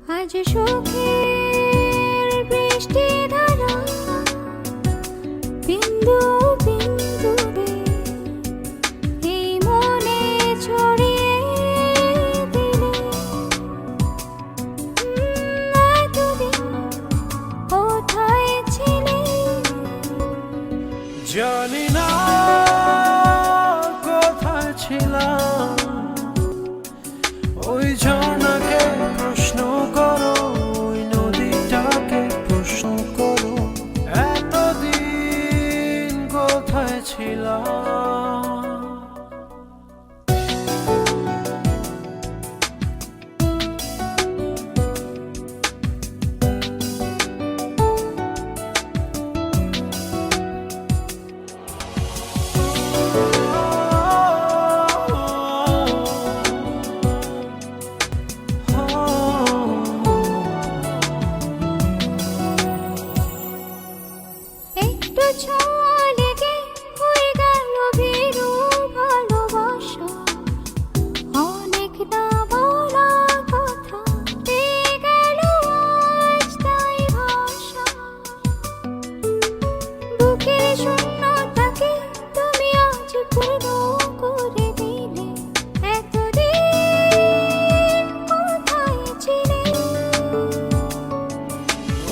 আজ সুখের বৃষ্টি ধারা বিন্দু বিন্দুতে এই মনে ছড়িয়ে দিলে এতদিন কোথায় ছিলে জানি না কোথায় ছিলাম ওই ঝর্ণাকে প্রশ্ন করো ওই নদীটাকে প্রশ্ন করো এতদিন কোথায় ছিলাম একটু ছোঁয়া লেগে হয়ে গেল ভীরু ভালোবাসা অনেক না বলা কথা পেয়ে গেল আজ তাই ভাষা বুকের শূন্যতাকে তুমি আজ পূর্ণ করে দিলে এতদিন কোথায় ছিলে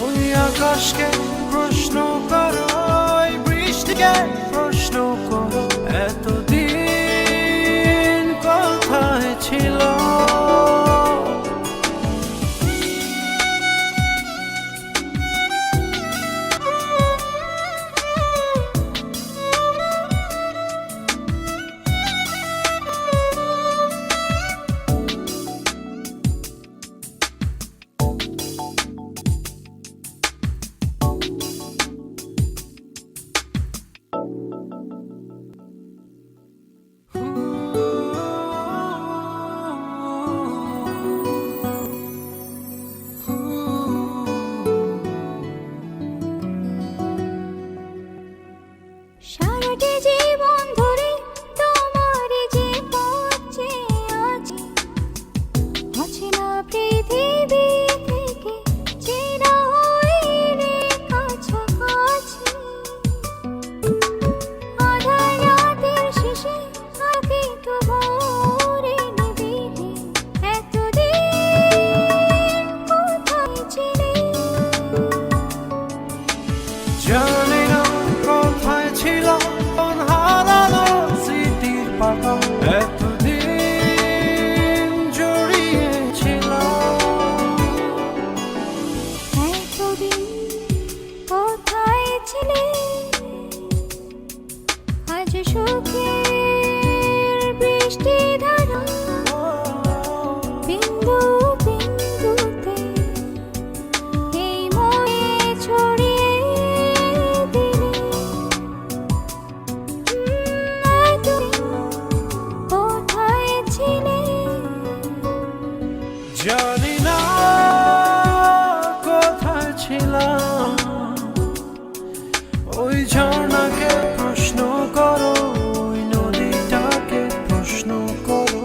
ওই আকাশকে প্রশ্ন করো ওই বৃষ্টিকে প্রশ্ন করো এতদিন কোথায় ছিল সারাটি জীবন ধরে তোমার যে পথ চেয়ে আছি অচেনা পৃথিবী থেকে চেনা হইলে কাছাকাছি আধার রাতের শেষে আলোকিত ভোরে নিবিড়ে এতদিন কোথায় ছিলে জানি না কোথায় ছিল কোন হারানো স্মৃতির পাতা এতদিন জড়িয়েছিল এতদিন কোথায় ছিলে আজ সুখের বৃষ্টি ধারা বিন্দু বিন্দুতে এই মনে ছড়িয়ে দিলে এতদিন কোথায় ছিলে জানি না কোথায় ছিলাম ওই ঝর্ণাকে প্রশ্ন করো ওই নদীটাকে প্রশ্ন করো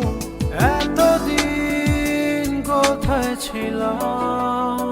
এতদিন কোথায় ছিলাম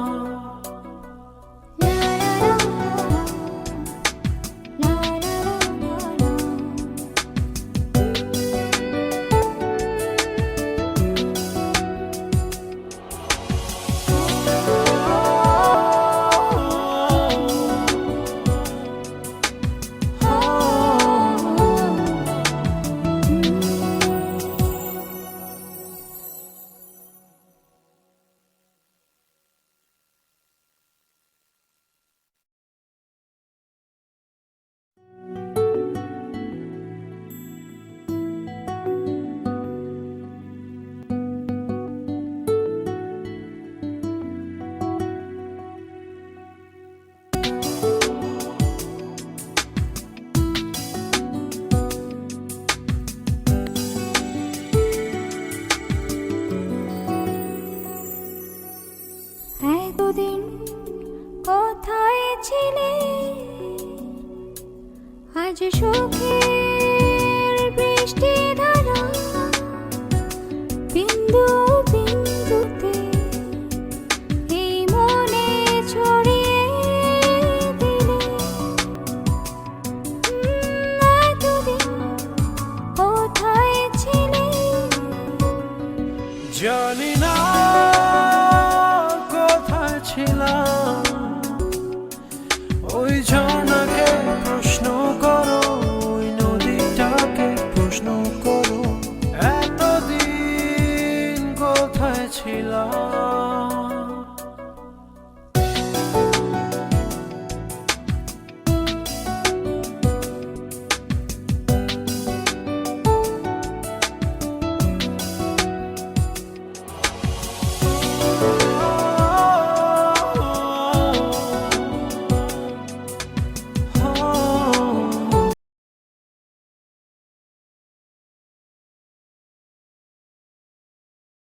এতদিন কোথায় ছিলে আজ সুখের বৃষ্টি ধারা বিন্দু